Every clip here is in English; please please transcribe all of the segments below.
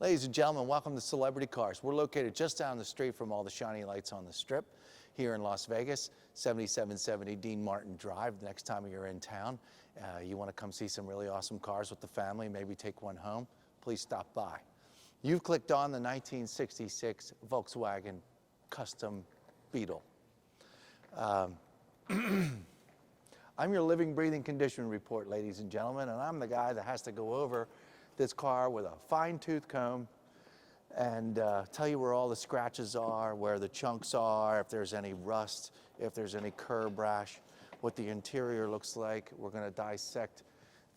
Ladies and gentlemen, welcome to Celebrity Cars. We're located just down the street from all the shiny lights on the Strip here in Las Vegas, 7770 Dean Martin Drive. The next time you're in town, you want to come see some really awesome cars with the family, maybe take one home, please stop by. You've clicked on the 1966 Volkswagen Custom Beetle. I'm your living, breathing condition report, ladies and gentlemen, and I'm the guy that has to go over this car with a fine-tooth comb and tell you where all the scratches are, where the chunks are, if there's any rust, if there's any curb rash, what the interior looks like. We're going to dissect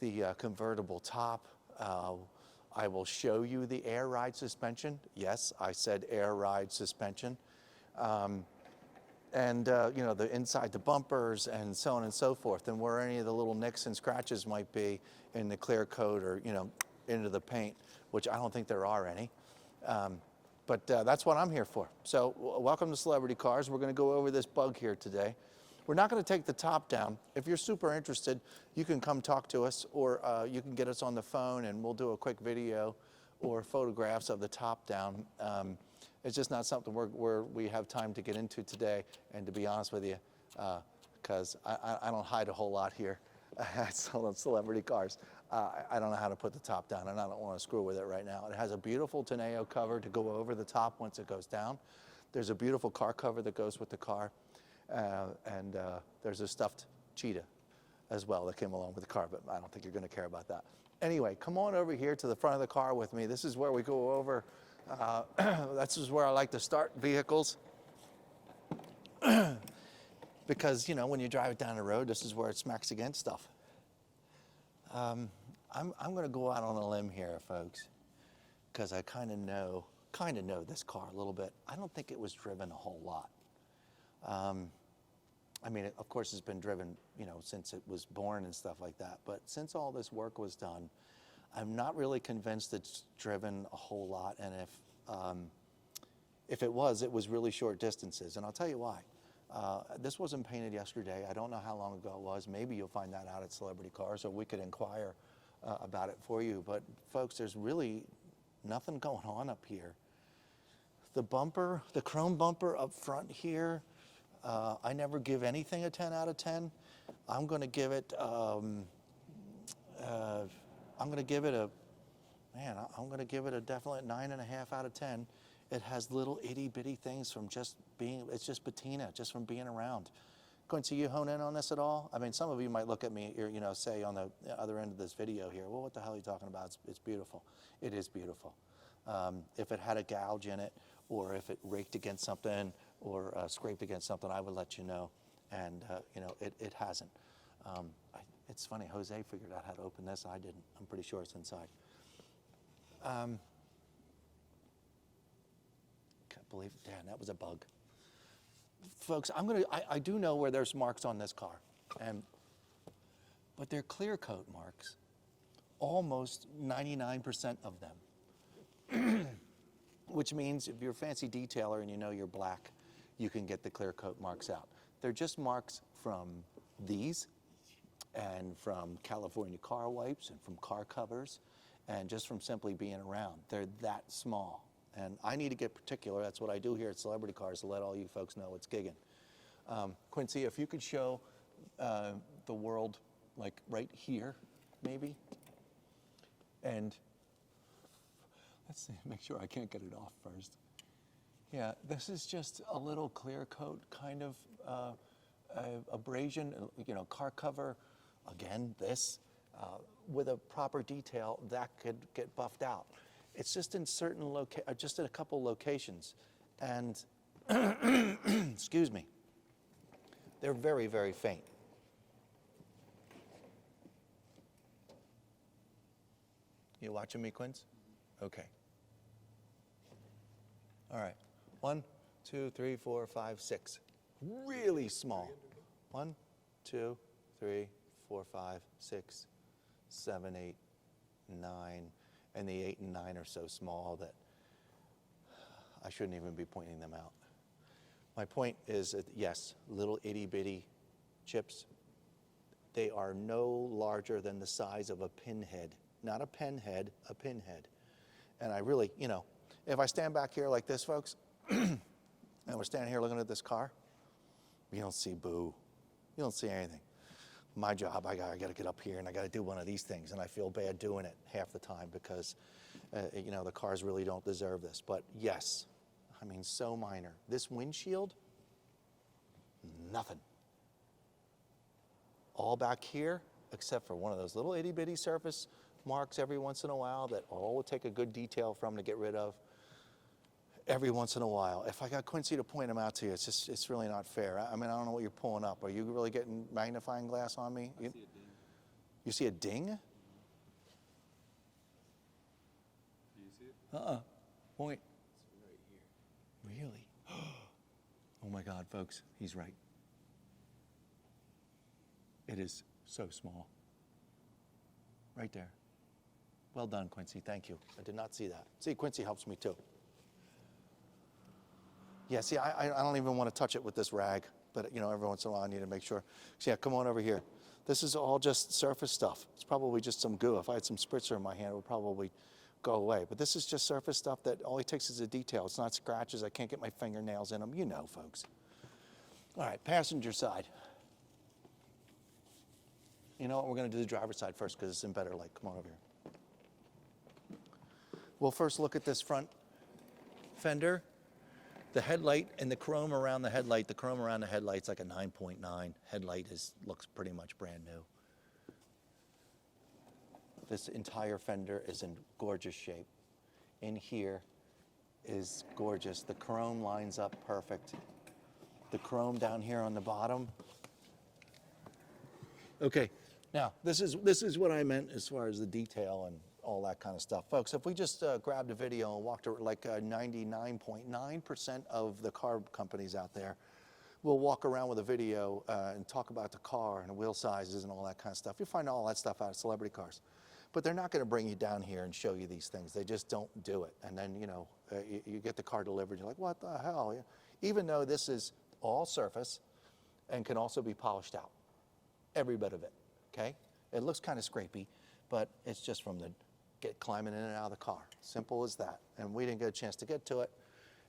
the convertible top. I will show you the air ride suspension. Yes, I said air ride suspension. And you know, the inside the bumpers and so on and so forth, and where any of the little nicks and scratches might be in the clear coat or, you know, into the paint, which I don't think there are any. But that's what I'm here for. So welcome to Celebrity Cars. We're going to go over this bug here today. We're not going to take the top down. If you're super interested, you can come talk to us, or you can get us on the phone and we'll do a quick video or photographs of the top down. It's just not something we have time to get into today. And to be honest with you, because I don't hide a whole lot here at Celebrity Cars. I don't know how to put the top down, and I don't want to screw with it right now. It has a beautiful Teneo cover to go over the top once it goes down. There's a beautiful car cover that goes with the car, and there's a stuffed cheetah as well that came along with the car, but I don't think you're going to care about that. Anyway, come on over here to the front of the car with me. This is where we go over. This is where I like to start vehicles. Because, you know, when you drive it down the road, this is where it smacks against stuff. I'm going to go out on a limb here, folks, because I kind of know this car a little bit. I don't think it was driven a whole lot. I mean, of course, it's been driven, you know, since it was born and stuff like that. But since all this work was done, I'm not really convinced it's driven a whole lot. And if it was really short distances. And I'll tell you why. This wasn't painted yesterday. I don't know how long ago it was. Maybe you'll find that out at Celebrity Cars, or we could inquire about it for you. But folks, there's really nothing going on up here. The bumper, the chrome bumper up front here, I never give anything a 10 out of 10. I'm going to give it, a definite 9.5 out of 10. It has little itty bitty things from just being, it's just patina, just from being around. Quincy, you hone in on this at all? I mean, some of you might look at me, you know, say on the other end of this video here, well, what the hell are you talking about? It's beautiful. It is beautiful. If it had a gouge in it, or if it raked against something, or scraped against something, I would let you know. And, you know, it hasn't. It's funny, Jose figured out how to open this. I didn't. I'm pretty sure it's inside. Can't believe it. Damn, that was a bug. Folks, I do know where there's marks on this car, but they're clear coat marks, almost 99% of them. Which means if you're a fancy detailer and you know you're black, you can get the clear coat marks out. They're just marks from these, and from California car wipes, and from car covers, and just from simply being around. They're that small. And I need to get particular. That's what I do here at Celebrity Cars, to let all you folks know what's gigging. Quincy, if you could show the world, like right here, maybe. And let's see, make sure I can't get it off first. Yeah, this is just a little clear coat kind of abrasion, you know, car cover. Again, this, with a proper detail, that could get buffed out. It's just in certain just in a couple locations, and excuse me, they're very, very faint. You watching me, Quince? Okay. All right. 1, 2, 3, 4, 5, 6. Really small. 1, 2, 3, 4, 5, 6, 7, 8, 9. And the 8 and 9 are so small that I shouldn't even be pointing them out. My point is that, yes, little itty bitty chips. They are no larger than the size of a pinhead. Not a pen head, a pinhead. And I really, you know, if I stand back here like this, folks, and we're standing here looking at this car, you don't see boo. You don't see anything. My job, I got to get up here and I got to do one of these things, and I feel bad doing it half the time because, you know, the cars really don't deserve this. But yes, I mean, so minor. This windshield, nothing. All back here, except for one of those little itty bitty surface marks every once in a while that all would take a good detail from to get rid of. Every once in a while. If I got Quincy to point them out to you, it's really not fair. I mean, I don't know what you're pulling up. Are you really getting magnifying glass on me? I see a ding. You see a ding? Do you see it? Point. It's right here. Really? Oh my God, folks, he's right. It is so small. Right there. Well done, Quincy. Thank you. I did not see that. See, Quincy helps me too. Yeah, see, I don't even want to touch it with this rag, but you know, every once in a while I need to make sure. So yeah, come on over here. This is all just surface stuff. It's probably just some goo. If I had some spritzer in my hand, it would probably go away. But this is just surface stuff that all it takes is a detail. It's not scratches. I can't get my fingernails in them. You know, folks. All right, passenger side. You know what? We're going to do the driver's side first because it's in better light. Come on over here. We'll first look at this front fender. The headlight and the chrome around the headlight. The chrome around the headlight's like a 9.9. Headlight looks pretty much brand new. This entire fender is in gorgeous shape. In here is gorgeous. The chrome lines up perfect. The chrome down here on the bottom. Okay, now this is what I meant as far as the detail and all that kind of stuff. Folks, if we just grabbed a video and walked around, like 99.9% of the car companies out there will walk around with a video and talk about the car and the wheel sizes and all that kind of stuff. You find all that stuff out of celebrity cars. But they're not going to bring you down here and show you these things. They just don't do it. And then, you know, you get the car delivered, you're like, what the hell? Even though this is all surface and can also be polished out. Every bit of it, okay? It looks kind of scrapey, but it's just from the climbing in and out of the car. Simple as that. And we didn't get a chance to get to it.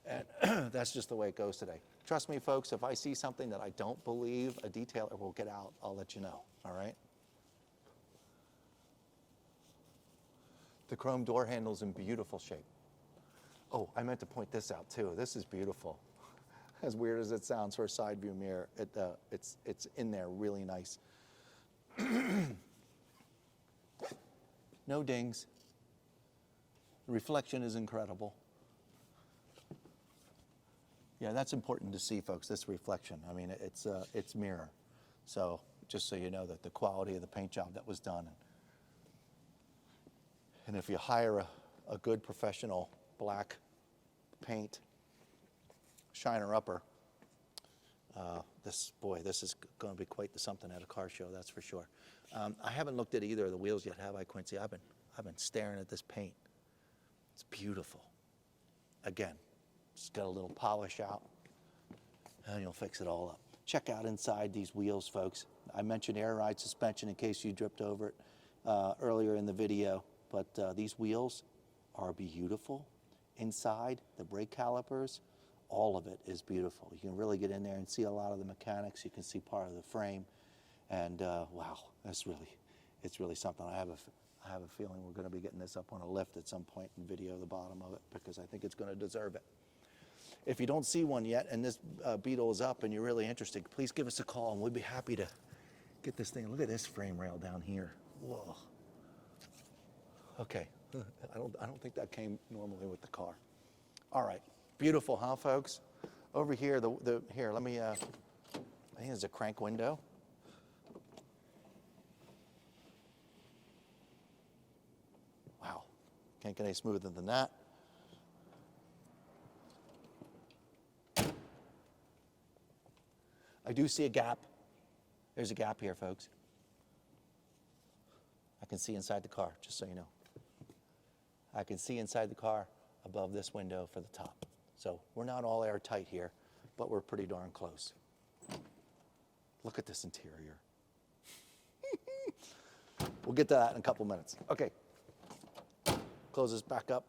And that's just the way it goes today. Trust me, folks, if I see something that I don't believe a detailer will get out, I'll let you know, all right? The chrome door handle's in beautiful shape. Oh, I meant to point this out too. This is beautiful. As weird as it sounds for a side view mirror, it's in there really nice. No dings. The reflection is incredible. Yeah, that's important to see, folks, this reflection. I mean, it's mirror. So just so you know that the quality of the paint job that was done. And if you hire a good professional black paint shiner-upper, this is going to be quite something at a car show, that's for sure. I haven't looked at either of the wheels yet, have I, Quincy? I've been staring at this paint. It's beautiful. Again, just got a little polish out, and you'll fix it all up. Check out inside these wheels, folks. I mentioned air ride suspension in case you dripped over it earlier in the video, but these wheels are beautiful. Inside, the brake calipers, all of it is beautiful. You can really get in there and see a lot of the mechanics. You can see part of the frame, and wow, it's really something. I have a feeling we're going to be getting this up on a lift at some point and video the bottom of it because I think it's going to deserve it. If you don't see one yet and this Beetle is up and you're really interested, please give us a call and we'd be happy to get this thing. Look at this frame rail down here. Whoa. Okay, I don't think that came normally with the car. All right, beautiful, huh, folks? Over here, here, let me, I think there's a crank window. Wow, can't get any smoother than that. I do see a gap. There's a gap here, folks. I can see inside the car, just so you know. I can see inside the car above this window for the top. So we're not all airtight here, but we're pretty darn close. Look at this interior. We'll get to that in a couple minutes. Okay, close this back up.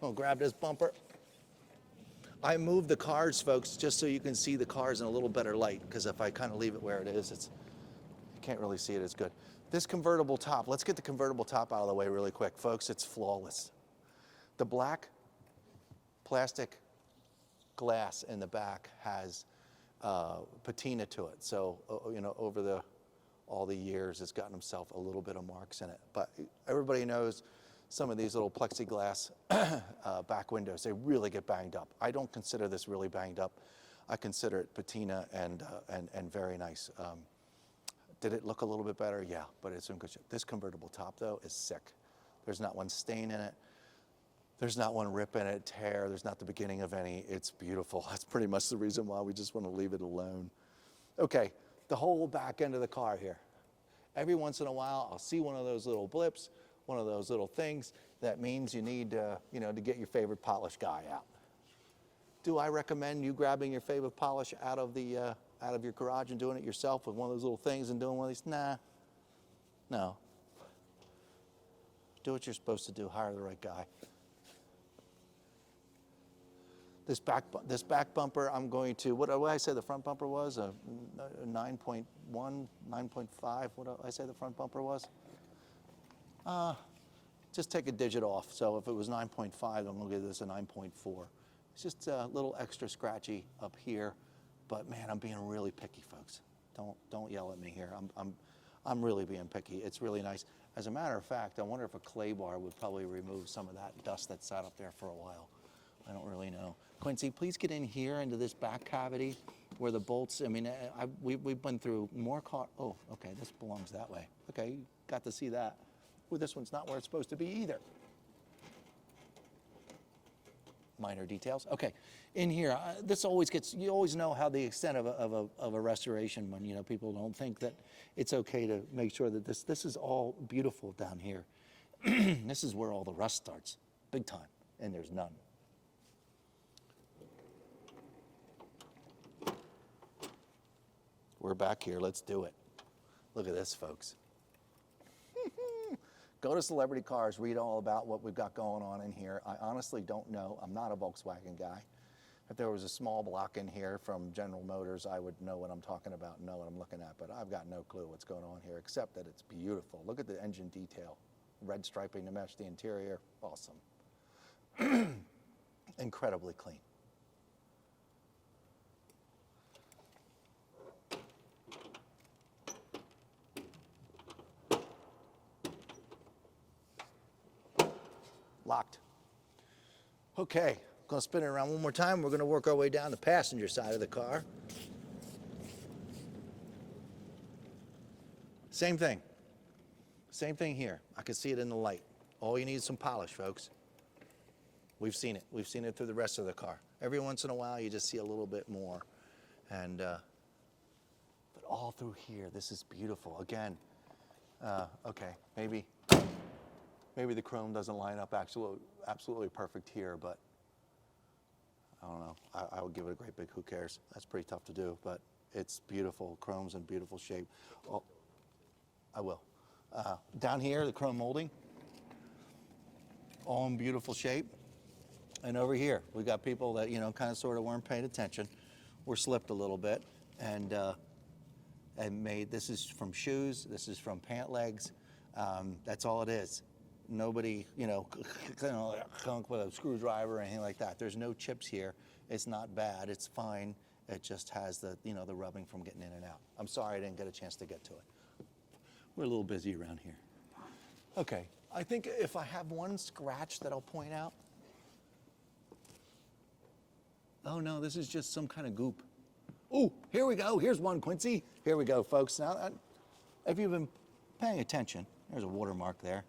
I'll grab this bumper. I moved the cars, folks, just so you can see the cars in a little better light, because if I kind of leave it where it is, you can't really see it as good. This convertible top, let's get the convertible top out of the way really quick. Folks, it's flawless. The black plastic glass in the back has patina to it. So, over all the years, it's gotten himself a little bit of marks in it. But everybody knows some of these little plexiglass back windows, they really get banged up. I don't consider this really banged up. I consider it patina and very nice. Did it look a little bit better? Yeah, but it's in good shape. This convertible top, though, is sick. There's not one stain in it. There's not one rip in it, tear. There's not the beginning of any. It's beautiful. That's pretty much the reason why we just want to leave it alone. Okay, the whole back end of the car here. Every once in a while, I'll see one of those little blips, one of those little things. That means you need, to get your favorite polish guy out. Do I recommend you grabbing your favorite polish out of your garage and doing it yourself with one of those little things and doing one of these? Nah, no. Do what you're supposed to do. Hire the right guy. This back bumper, I'm going to, what did I say the front bumper was? A 9.1, 9.5, what did I say the front bumper was? Just take a digit off. So if it was 9.5, I'm going to give this a 9.4. It's just a little extra scratchy up here, but man, I'm being really picky, folks. Don't yell at me here. I'm really being picky. It's really nice. As a matter of fact, I wonder if a clay bar would probably remove some of that dust that sat up there for a while. I don't really know. Quincy, please get in here into this back cavity where the bolts, we've been through more car. Oh, okay, this belongs that way. Okay, you got to see that. Well, this one's not where it's supposed to be either. Minor details. Okay, in here, this always gets, you always know how the extent of a restoration when, people don't think that it's okay to make sure that this is all beautiful down here. This is where all the rust starts, big time, and there's none. We're back here, let's do it. Look at this, folks. Go to Celebrity Cars, read all about what we've got going on in here. I honestly don't know. I'm not a Volkswagen guy. If there was a small block in here from General Motors, I would know what I'm talking about and know what I'm looking at, but I've got no clue what's going on here, except that it's beautiful. Look at the engine detail. Red striping to match the interior, awesome. Incredibly clean. Locked. Okay, gonna spin it around one more time. We're gonna work our way down the passenger side of the car. Same thing. Same thing here. I can see it in the light. All you need is some polish, folks. We've seen it. We've seen it through the rest of the car. Every once in a while, you just see a little bit more. And, but all through here, this is beautiful. Again, okay, maybe the chrome doesn't line up absolutely perfect here, but I don't know. I would give it a great big who cares. That's pretty tough to do, but it's beautiful. Chrome's in beautiful shape. Oh, I will. Down here, the chrome molding, all in beautiful shape. And over here, we got people that, kind of sort of weren't paying attention. We're slipped a little bit and made, this is from shoes, this is from pant legs. That's all it is. Nobody, kunk with a screwdriver or anything like that. There's no chips here. It's not bad. It's fine. It just has the rubbing from getting in and out. I'm sorry I didn't get a chance to get to it. We're a little busy around here. Okay, I think if I have one scratch that I'll point out. Oh no, this is just some kind of goop. Oh, here we go. Here's one, Quincy. Here we go, folks. Now, if you've been paying attention, there's a watermark there.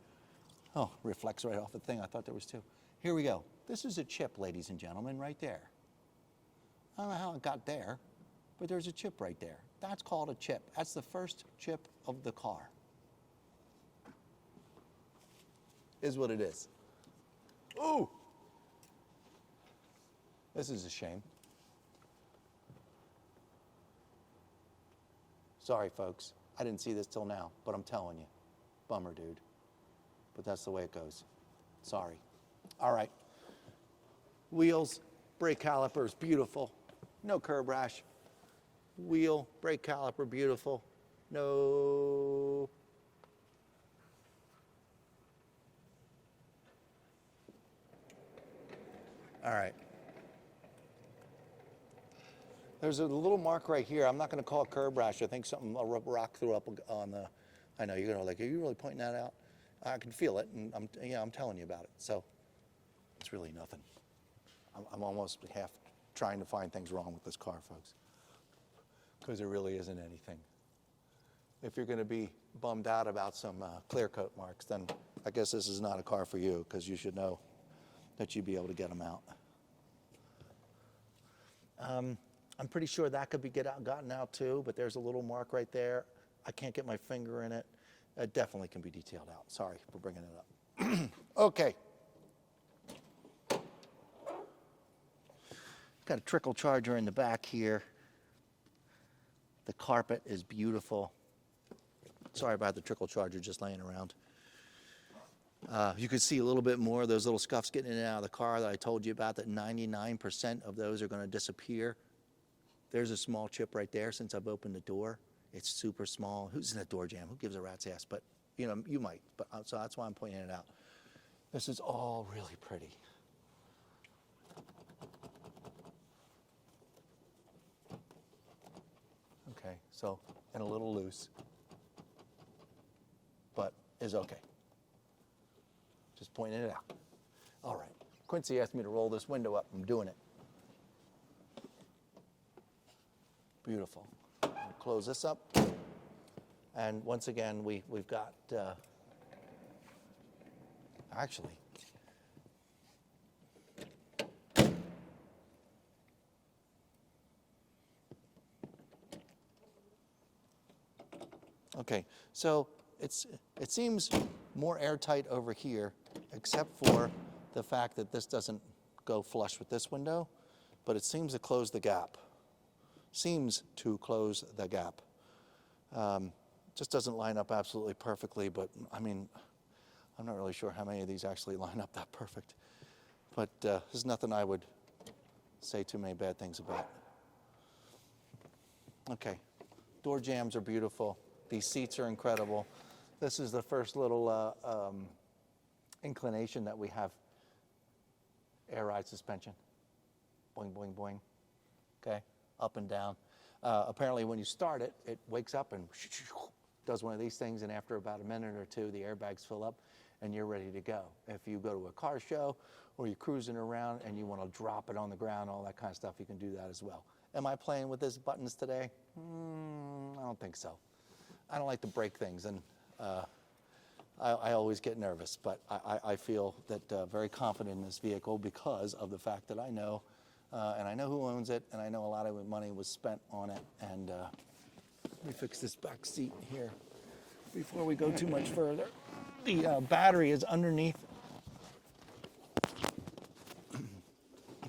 Oh, reflects right off the thing. I thought there was two. Here we go. This is a chip, ladies and gentlemen, right there. I don't know how it got there, but there's a chip right there. That's called a chip. That's the first chip of the car. Is what it is. Ooh! This is a shame. Sorry, folks. I didn't see this till now, but I'm telling you. Bummer, dude. But that's the way it goes. Sorry. All right. Wheels, brake calipers, beautiful. No curb rash. Wheel, brake caliper, beautiful. No. All right. There's a little mark right here. I'm not going to call it curb rash. I think something, a rock threw up on the, I know, you're going to like, are you really pointing that out? I can feel it, and I'm telling you about it. So it's really nothing. I'm almost half trying to find things wrong with this car, folks, because there really isn't anything. If you're going to be bummed out about some clear coat marks, then I guess this is not a car for you, because you should know that you'd be able to get them out. I'm pretty sure that could be gotten out too, but there's a little mark right there. I can't get my finger in it. It definitely can be detailed out. Sorry for bringing it up. Okay. Got a trickle charger in the back here. The carpet is beautiful. Sorry about the trickle charger just laying around. You can see a little bit more of those little scuffs getting in and out of the car that I told you about, that 99% of those are going to disappear. There's a small chip right there since I've opened the door. It's super small. Who's in the door jam? Who gives a rat's ass? But, you know, you might. But so that's why I'm pointing it out. This is all really pretty. Okay, so, and a little loose, but is okay. Just pointing it out. All right. Quincy asked me to roll this window up. I'm doing it. Beautiful. I'll close this up. And once again, we've got, actually, okay, so it seems more airtight over here, except for the fact that this doesn't go flush with this window, but it seems to close the gap. Seems to close the gap. Just doesn't line up absolutely perfectly, but I mean, I'm not really sure how many of these actually line up that perfect. But there's nothing I would say too many bad things about. Okay, door jambs are beautiful. These seats are incredible. This is the first little inclination that we have. Air ride suspension. Boing, boing, boing. Okay, up and down. Apparently when you start it, it wakes up and does one of these things, and after about a minute or two, the airbags fill up and you're ready to go. If you go to a car show or you're cruising around and you want to drop it on the ground, all that kind of stuff, you can do that as well. Am I playing with these buttons today? I don't think so. I don't like to break things, and I always get nervous, but I feel that very confident in this vehicle because of the fact that I know, and I know who owns it, and I know a lot of money was spent on it. And let me fix this back seat here before we go too much further. The battery is underneath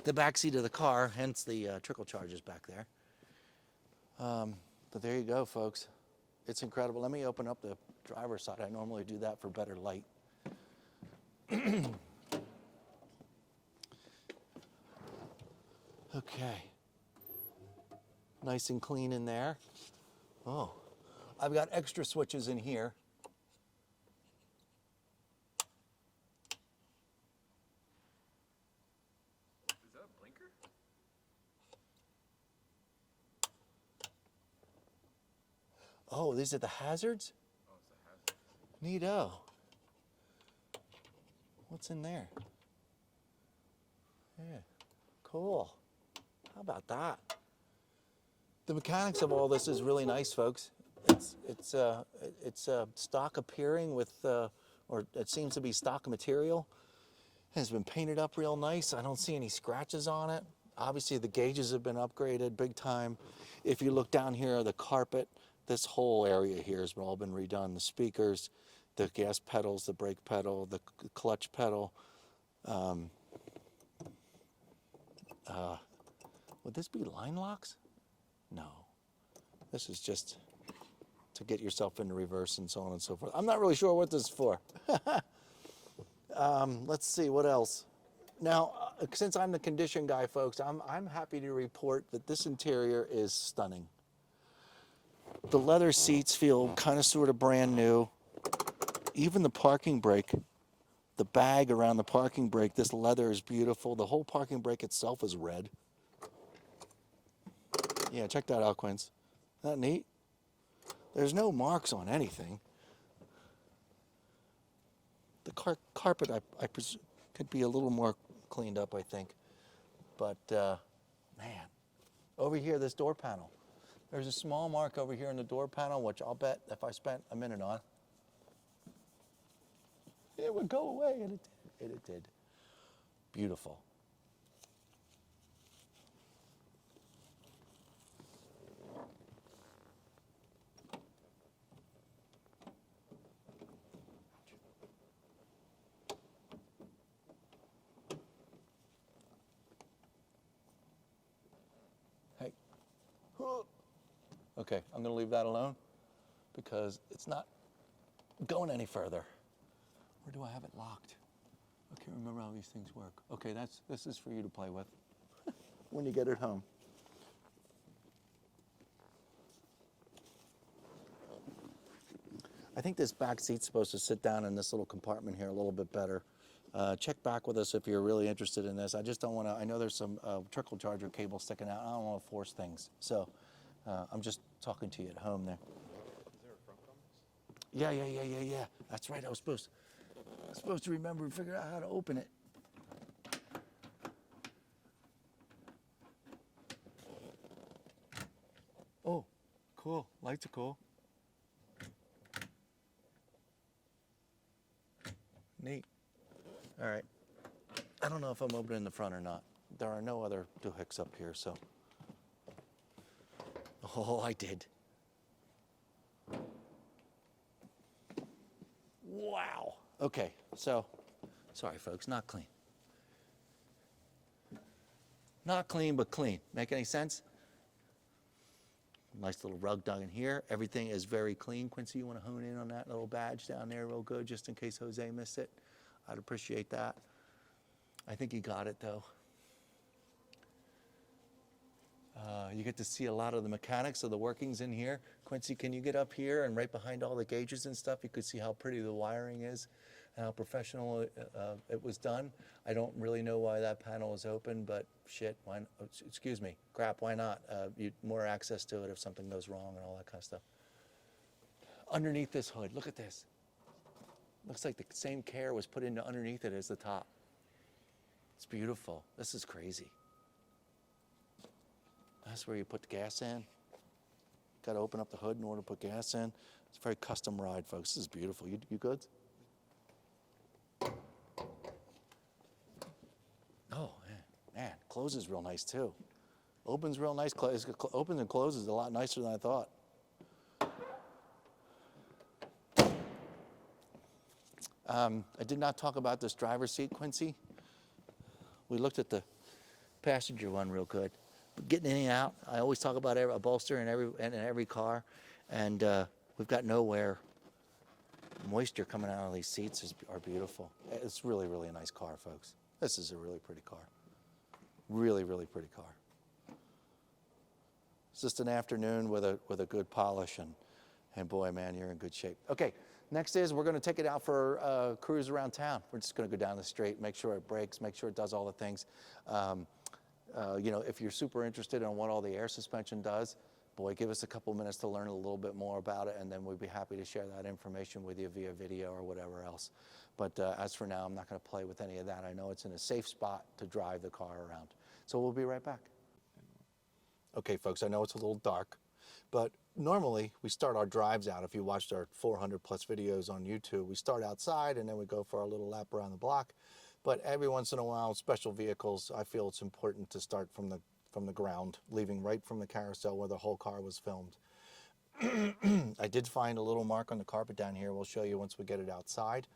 the back seat of the car, hence the trickle charges back there. But there you go, folks. It's incredible. Let me open up the driver's side. I normally do that for better light. Okay. Nice and clean in there. Oh, I've got extra switches in here. Is that a blinker? Oh, these are the hazards? Oh, it's a hazard. Neato. What's in there? Yeah, cool. How about that? The mechanics of all this is really nice, folks. It's stock appearing with, or it seems to be stock material. It's been painted up real nice. I don't see any scratches on it. Obviously, the gauges have been upgraded big time. If you look down here, the carpet, this whole area here has all been redone. The speakers, the gas pedals, the brake pedal, the clutch pedal. Would this be line locks? No. This is just to get yourself into reverse and so on and so forth. I'm not really sure what this is for. Let's see, what else? Now, since I'm the condition guy, folks, I'm happy to report that this interior is stunning. The leather seats feel kind of sort of brand new. Even the parking brake, the bag around the parking brake, this leather is beautiful. The whole parking brake itself is red. Yeah, check that out, Quince. Isn't that neat? There's no marks on anything. The carpet, I presume, could be a little more cleaned up, I think. But, man, over here, this door panel. There's a small mark over here in the door panel, which I'll bet if I spent a minute on, it would go away, and it did. Beautiful. Hey. Okay, I'm going to leave that alone because it's not going any further. Or do I have it locked? I can't remember how these things work. Okay, this is for you to play with when you get it home. I think this back seat's supposed to sit down in this little compartment here a little bit better. Check back with us if you're really interested in this. I just don't want to, I know there's some trickle charger cable sticking out. I don't want to force things. So I'm just talking to you at home there. Is there a front compass? Yeah. That's right. I was supposed to remember and figure out how to open it. Oh, cool. Lights are cool. Neat. All right. I don't know if I'm opening the front or not. There are no other doohicks up here, so. Oh, I did. Wow. Okay, so, sorry folks, not clean. Not clean, but clean. Make any sense? Nice little rug dug in here. Everything is very clean. Quincy, you want to hone in on that little badge down there real good, just in case Jose missed it? I'd appreciate that. I think he got it, though. You get to see a lot of the mechanics of the workings in here. Quincy, can you get up here and right behind all the gauges and stuff, you could see how pretty the wiring is and how professional it was done. I don't really know why that panel is open, but shit, why, excuse me, crap, why not? More access to it if something goes wrong and all that kind of stuff. Underneath this hood, look at this. Looks like the same care was put into underneath it as the top. It's beautiful. This is crazy. That's where you put the gas in. Got to open up the hood in order to put gas in. It's a very custom ride, folks. This is beautiful. You good? Oh, man, closes real nice too. Opens real nice. Opens and closes a lot nicer than I thought. I did not talk about this driver's seat, Quincy. We looked at the passenger one real good. But getting in and out, I always talk about a bolster in every car, and we've got nowhere. Moisture coming out of these seats are beautiful. It's really, really a nice car, folks. This is a really pretty car. Really, really pretty car. It's just an afternoon with a good polish, and boy, man, you're in good shape. Okay, next is we're going to take it out for a cruise around town. We're just going to go down the street, make sure it brakes, make sure it does all the things. You know, if you're super interested in what all the air suspension does, boy, give us a couple minutes to learn a little bit more about it, and then we'd be happy to share that information with you via video or whatever else. But as for now, I'm not going to play with any of that. I know it's in a safe spot to drive the car around. So we'll be right back. Okay, folks, I know it's a little dark, but normally we start our drives out. If you watched our 400 plus videos on YouTube, we start outside and then we go for our little lap around the block. But every once in a while, special vehicles, I feel it's important to start from the ground, leaving right from the carousel where the whole car was filmed. I did find a little mark on the carpet down here. We'll show you once we get it outside.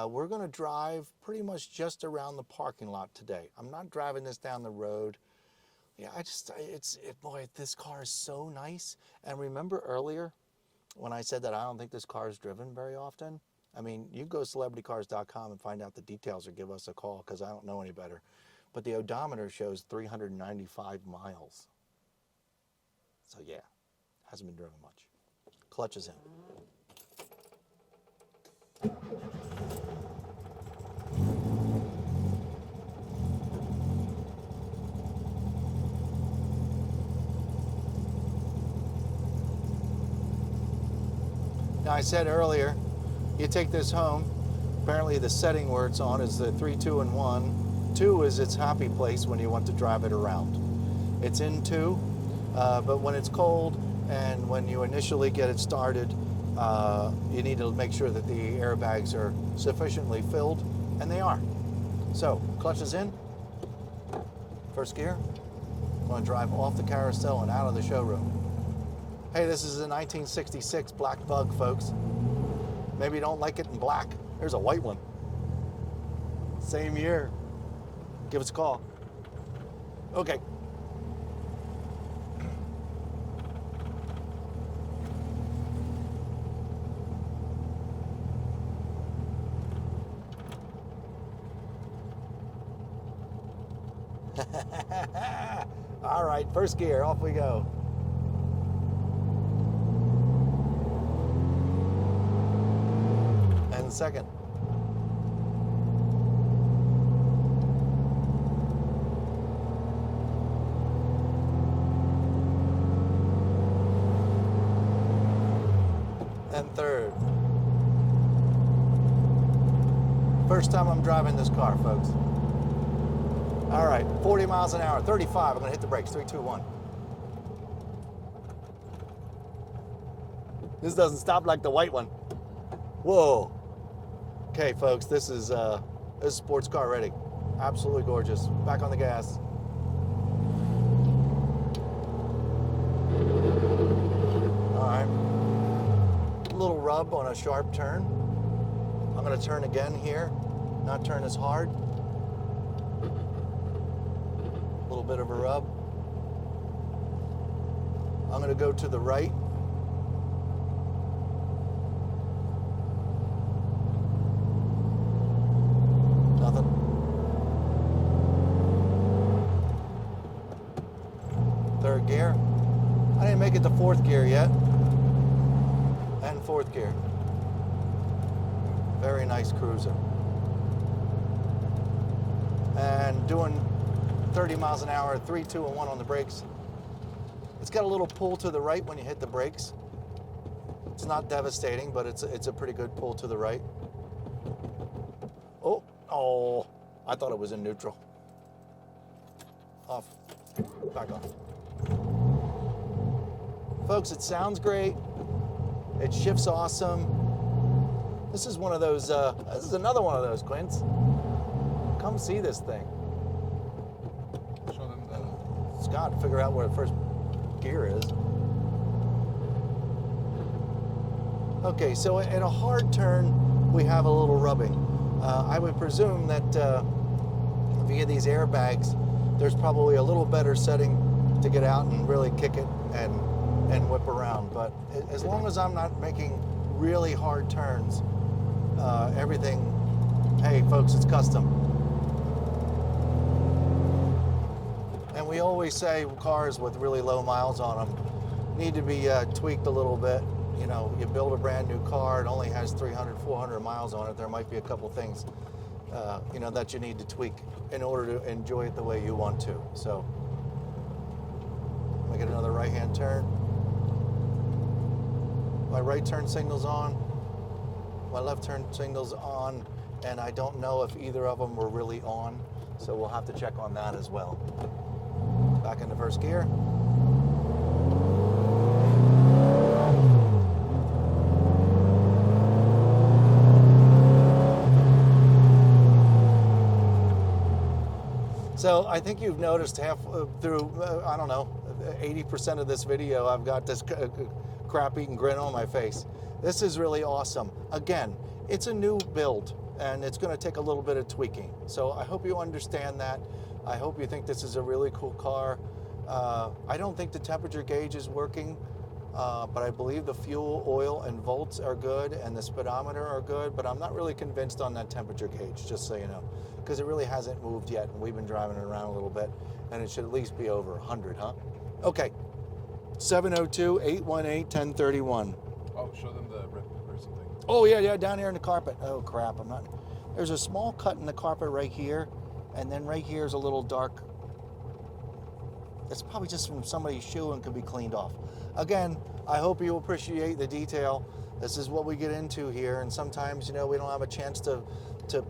We're going to drive pretty much just around the parking lot today. I'm not driving this down the road. Yeah, boy, this car is so nice. And remember earlier when I said that I don't think this car is driven very often? I mean, you go to celebritycars.com and find out the details or give us a call because I don't know any better. but the odometer shows 395 miles. So yeah, hasn't been driven much. Clutch is in. Now I said earlier, you take this home, apparently the setting where it's on is the 3, 2, and 1. 2 is its happy place when you want to drive it around. It's in 2, but when it's cold and when you initially get it started, you need to make sure that the airbags are sufficiently filled, and they are. So, clutch is in, first gear. I'm going to drive off the carousel and out of the showroom. Hey, this is a 1966 black Bug, folks. Maybe you don't like it in black. There's a white one. Same year. Give us a call. Okay. All right, first gear, off we go. And second. And third. First time I'm driving this car, folks. All right, 40 miles an hour, 35. I'm gonna hit the brakes, 3, 2, 1. This doesn't stop like the white one. Whoa. Okay, folks, this is sports car ready. Absolutely gorgeous. Back on the gas. All right. A little rub on a sharp turn. I'm gonna turn again here, not turn as hard. A little bit of a rub. I'm going to go to the right. Nothing. Third gear. I didn't make it to fourth gear yet. And fourth gear. Very nice cruiser. And doing 30 miles an hour, 3, 2, and 1 on the brakes. It's got a little pull to the right when you hit the brakes. It's not devastating, but it's a pretty good pull to the right. Oh, I thought it was in neutral. Off, back on. Folks, it sounds great. It shifts awesome. This is one of those, this is another one of those, Quince. Come see this thing. Show them the... Scott, figure out where the first gear is. Okay, so at a hard turn, we have a little rubbing. I would presume that if you get these airbags, there's probably a little better setting to get out and really kick it and whip around. But as long as I'm not making really hard turns, everything, hey folks, it's custom. And we always say cars with really low miles on them need to be tweaked a little bit. You know, you build a brand new car, it only has 300, 400 miles on it. There might be a couple things, you know, that you need to tweak in order to enjoy it the way you want to. So, make it another right-hand turn. My right turn signal's on. My left turn signal's on, and I don't know if either of them were really on, so we'll have to check on that as well. Back into first gear. So I think you've noticed half through, I don't know, 80% of this video, I've got this crap-eating grin on my face. This is really awesome. Again, it's a new build, and it's going to take a little bit of tweaking. So I hope you understand that. I hope you think this is a really cool car. I don't think the temperature gauge is working but I believe the fuel, oil, and volts are good, and the speedometer are good, but I'm not really convinced on that temperature gauge, just so you know, because it really hasn't moved yet, and we've been driving it around a little bit, and it should at least be over 100, huh? Okay, 702-818-1031. Oh, show them the rip or something. Oh, yeah, down here in the carpet. Oh, crap, I'm not... There's a small cut in the carpet right here, and then right here is a little dark... It's probably just from somebody's shoe and could be cleaned off. Again, I hope you appreciate the detail. This is what we get into here, and sometimes, you know, we don't have a chance to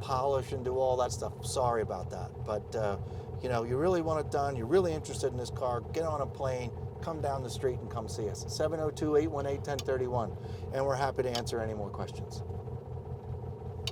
polish and do all that stuff. Sorry about that. But, you know, you really want it done, you're really interested in this car, get on a plane, come down the street and come see us. 702-818-1031, and we're happy to answer any more questions.